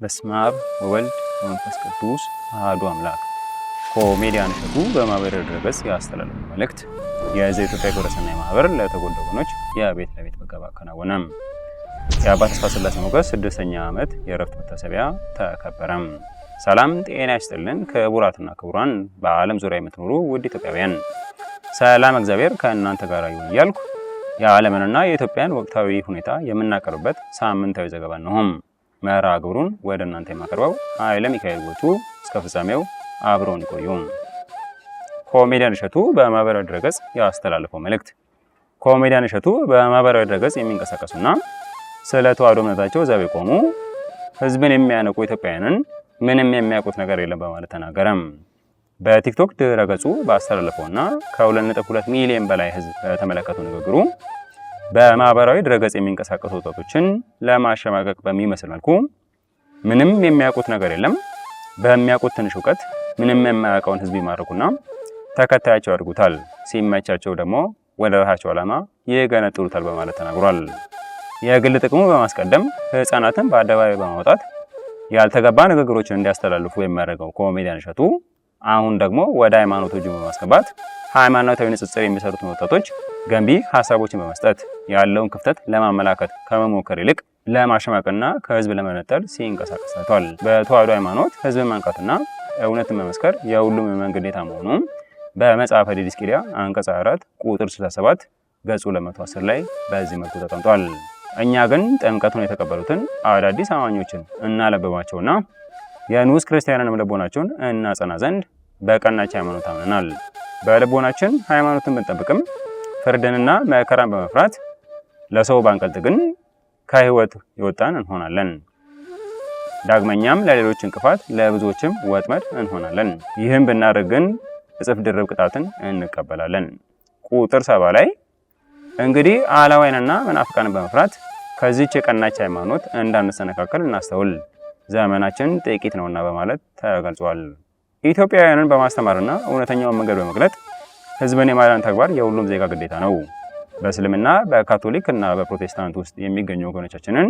በስመ አብ ወወልድ ወመንፈስ ቅዱስ አሐዱ አምላክ። ኮሜዲያን እሸቱ በማህበራዊ ድረገጽ ያስተላለፈው መልእክት የኢትዮጵያ ግብረ ሰናይ ማህበር ለተጎዱ ወገኖች የቤት ለቤት ምገባ አከናወነ። የአባ ተስፋ ስላሴ ሞገስ 6ኛ ዓመት የዕረፍት መታሰቢያ ተከበረም። ሰላም ጤና ይስጥልን ክቡራትና ክቡራን በዓለም ዙሪያ የምትኖሩ ውድ ኢትዮጵያውያን፣ ሰላም እግዚአብሔር ከእናንተ ጋር ይሁን እያልኩ የዓለምንና የኢትዮጵያን ወቅታዊ ሁኔታ የምናቀርብበት ሳምንታዊ ዘገባ ነው። መርሃ ግብሩን ወደ እናንተ የማቀርበው ኃይለ ሚካኤል ጎቱ፣ እስከ ፍጻሜው አብረውን ይቆዩ። ኮሜዲያን እሸቱ በማህበራዊ ድረገጽ ያስተላለፈው መልእክት። ኮሜዲያን እሸቱ በማህበራዊ ድረገጽ የሚንቀሳቀሱና ስለ ተዋሕዶ እምነታቸው ዘብ የቆሙ ህዝብን የሚያነቁ ኢትዮጵያውያንን ምንም የሚያውቁት ነገር የለም በማለት ተናገረም። በቲክቶክ ድረገጹ ባስተላለፈውና ከ2.2 ሚሊዮን በላይ ህዝብ በተመለከተው ንግግሩ በማህበራዊ ድረገጽ የሚንቀሳቀሱ ወጣቶችን ለማሸማቀቅ በሚመስል መልኩ ምንም የሚያውቁት ነገር የለም፣ በሚያውቁት ትንሽ እውቀት ምንም የማያውቀውን ህዝብ ይማርኩና ተከታያቸው ያድርጉታል፣ ሲመቻቸው ደግሞ ወደ ራሳቸው ዓላማ ይገነጥሉታል በማለት ተናግሯል። የግል ጥቅሙ በማስቀደም ህፃናትን በአደባባይ በማውጣት ያልተገባ ንግግሮችን እንዲያስተላልፉ የሚያደርገው ኮሜዲያን እሸቱ አሁን ደግሞ ወደ ሃይማኖቶች በማስገባት ሃይማኖታዊ ንጽጽር የሚሰሩትን ወጣቶች ገንቢ ሐሳቦችን በመስጠት ያለውን ክፍተት ለማመላከት ከመሞከር ይልቅ ለማሸማቅና ከህዝብ ለመነጠል ሲንቀሳቀስ ታይቷል። በተዋሕዶ ሃይማኖት ህዝብን ማንቃትና እውነትን መመስከር የሁሉም የምእመን ግዴታ መሆኑ በመጽሐፈ ዲድስቅልያ አንቀጽ 4 ቁጥር 67 ገጹ 210 ላይ በዚህ መልኩ ተቀምጧል። እኛ ግን ጥምቀቱን የተቀበሉትን አዳዲስ አማኞችን እናለብባቸውና የንዑስ ክርስቲያንን ልቦናቸውን እናጸና ዘንድ በቀናች ሃይማኖት አምነናል። በልቦናችን ሃይማኖትን ብንጠብቅም ፍርድንና መከራን በመፍራት ለሰው ባንቀልጥ ግን ከህይወት የወጣን እንሆናለን። ዳግመኛም ለሌሎች እንቅፋት ለብዙዎችም ወጥመድ እንሆናለን። ይህም ብናደርግ ግን እጥፍ ድርብ ቅጣትን እንቀበላለን። ቁጥር 7 ላይ እንግዲህ አላዋይንና መናፍቃንን በመፍራት ከዚህች የቀናች ሃይማኖት እንዳንሰነካከል እናስተውል፣ ዘመናችን ጥቂት ነውና በማለት ተገልጿል። ኢትዮጵያውያንን በማስተማርና እውነተኛውን መንገድ በመግለጥ ህዝብን የማዳን ተግባር የሁሉም ዜጋ ግዴታ ነው። በእስልምና በካቶሊክ እና በፕሮቴስታንት ውስጥ የሚገኙ ወገኖቻችንን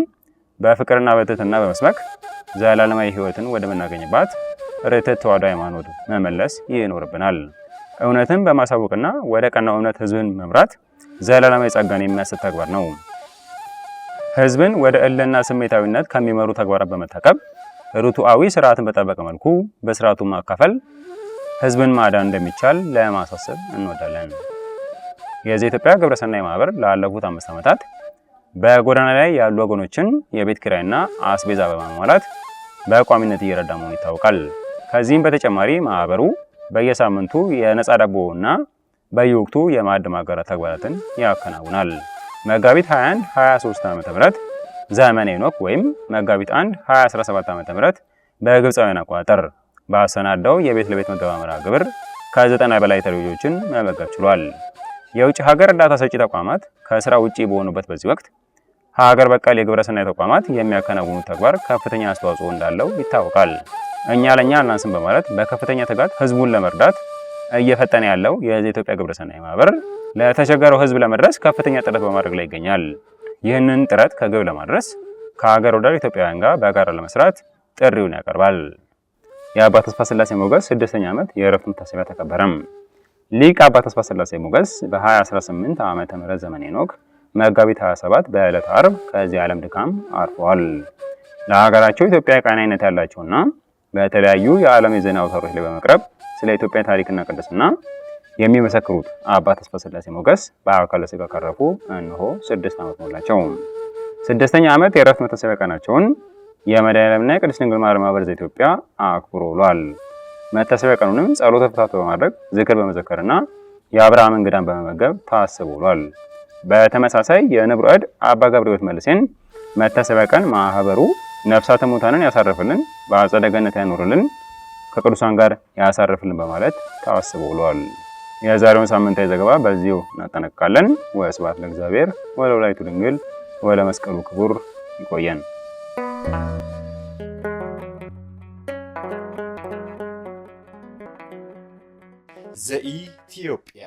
በፍቅርና በትህትና በመስበክ ዘላለማዊ ህይወትን ወደምናገኝባት ርትዕት ተዋሕዶ ሃይማኖት መመለስ ይኖርብናል። እውነትን በማሳወቅና ወደ ቀናው እምነት ህዝብን መምራት ዘላለማዊ ጸጋን የሚያሰጥ ተግባር ነው። ህዝብን ወደ እልህና ስሜታዊነት ከሚመሩ ተግባራት በመታቀብ ርቱዓዊ ስርዓትን በጠበቀ መልኩ በስርዓቱ ማካፈል ህዝብን ማዳን እንደሚቻል ለማሳሰብ እንወዳለን። የኢትዮጵያ ግብረ ሰናይ ማህበር ላለፉት 5 ዓመታት በጎዳና ላይ ያሉ ወገኖችን የቤት ኪራይና አስቤዛ በማሟላት በቋሚነት እየረዳ መሆኑ ይታወቃል። ከዚህም በተጨማሪ ማህበሩ በየሳምንቱ የነፃ ዳቦና በየወቅቱ የማዕድ ማጋራት ተግባራትን ያከናውናል። መጋቢት 21 23 ዓ.ም ዘመነ ሄኖክ ወይም መጋቢት 1 2017 ዓ.ም በግብፃውያን አቆጣጠር ባሰናዳው የቤት ለቤት ምገባ መርሃ ግብር ከ90 በላይ ተረጂዎችን መመገብ ችሏል። የውጭ ሀገር እርዳታ ሰጪ ተቋማት ከስራ ውጪ በሆኑበት በዚህ ወቅት ሀገር በቀል የግብረ ሰናይ ተቋማት የሚያከናውኑት ተግባር ከፍተኛ አስተዋጽኦ እንዳለው ይታወቃል። እኛ ለኛ አናንስም በማለት በከፍተኛ ትጋት ህዝቡን ለመርዳት እየፈጠነ ያለው የኢትዮጵያ ግብረ ሰናይ ማህበር ለተቸገረው ህዝብ ለመድረስ ከፍተኛ ጥረት በማድረግ ላይ ይገኛል። ይህንን ጥረት ከግብ ለማድረስ ከሀገር ወዳድ ኢትዮጵያውያን ጋር በጋራ ለመስራት ጥሪውን ያቀርባል። የአባ ተስፋ ስላሴ ሞገስ 6ኛ ዓመት የዕረፍት መታሰቢያ ተከበረም። ሊቅ አባ ተስፋ ስላሴ ሞገስ በ2018 ዓመተ ምህረት ዘመነ ሄኖክ መጋቢት 27 በዕለተ ዓርብ ከዚህ ዓለም ድካም አርፈዋል። ለሀገራቸው ኢትዮጵያ ቀናኢነት ያላቸውና በተለያዩ የዓለም የዜና አውታሮች ላይ በመቅረብ ስለ ኢትዮጵያ ታሪክና ቅድስና የሚመሰክሩት አባ ተስፋ ስላሴ ሞገስ በአካለ ሥጋ ካረፉ እነሆ 6 ዓመት ሞላቸው። 6ኛ ዓመት የዕረፍት መታሰቢያ ቀናቸውን የመድኃኔዓለምና የቅድስት ድንግል ማርያም ማህበር ዘኢትዮጵያ አክብሮ ውሏል። መታሰቢያ ቀኑንም ጸሎተ ፍትሐት በማድረግ ዝክር በመዘከርና የአብርሃም እንግዳን በመመገብ ታስቦ ውሏል። በተመሳሳይ የንቡረ እድ አባ ገብረ ሕይወት መልሴን መታሰቢያ ቀን ማህበሩ ነፍሳተ ሙታንን ያሳርፍልን፣ በአጸደ ገነት ያኖርልን፣ ከቅዱሳን ጋር ያሳርፍልን በማለት ታስቦ ውሏል። የዛሬውን ሳምንታዊ ዘገባ በዚሁ እናጠናቅቃለን። ወስብሐት ለእግዚአብሔር ወለወላዲቱ ድንግል ወለመስቀሉ ክቡር። ይቆየን። ዘኢትዮጵያ